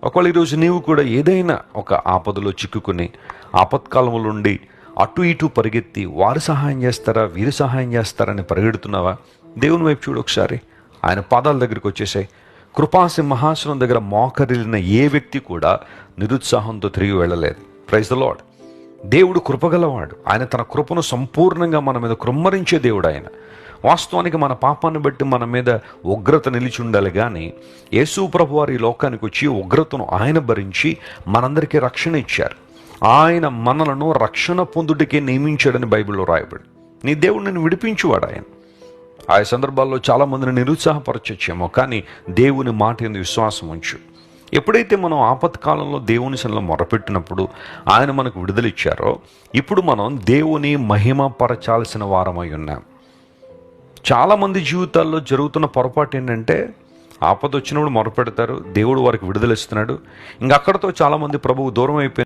ఒకవేళ ఈరోజు నీవు కూడా ఏదైనా ఒక ఆపదలో చిక్కుకుని ఆపత్కాలంలో నుండి అటు ఇటు పరిగెత్తి వారు సహాయం చేస్తారా వీరు సహాయం చేస్తారని పరిగెడుతున్నావా? దేవుని వైపు చూడు ఒకసారి. ఆయన పాదాల దగ్గరికి వచ్చేసాయి. కృపాసింహాసనం దగ్గర మోకరిల్లిన ఏ వ్యక్తి కూడా నిరుత్సాహంతో తిరిగి వెళ్ళలేదు. Praise the lord. దేవుడు కృపగలవాడు. ఆయన తన కృపను సంపూర్ణంగా మన మీద కృమ్మరించే దేవుడు ఆయన. వాస్తవానికి మన పాపాన్ని బట్టి మన మీద ఉగ్రత నిలిచి ఉండాలి, కానీ యేసు ప్రభు వారి లోకానికి వచ్చి ఉగ్రతను ఆయన భరించి మనందరికీ రక్షణ ఇచ్చారు. ఆయన మనలను రక్షణ పొందుటకే నియమించాడని బైబిల్లో రాయబడి. నీ దేవుడు నిన్ను విడిపించువాడు ఆయన. ఆయా సందర్భాల్లో చాలామందిని నిరుత్సాహపరచొచ్చేమో, కానీ దేవుని మాట యందు విశ్వాసం ఉంచు. ఎప్పుడైతే మనం ఆపత్కాలంలో దేవుని సన్నిధిలో మొరపెట్టినప్పుడు ఆయన మనకు విడుదలిచ్చారో, ఇప్పుడు మనం దేవుని మహిమపరచాల్సిన వారమై ఉన్నాం. చాలామంది జీవితాల్లో జరుగుతున్న పొరపాటు ఏంటంటే, ఆపద వచ్చినప్పుడు మొరపెడతారు, దేవుడు వారికి విడుదలిస్తున్నాడు, ఇంక అక్కడతో చాలామంది ప్రభువు దూరం అయిపోయి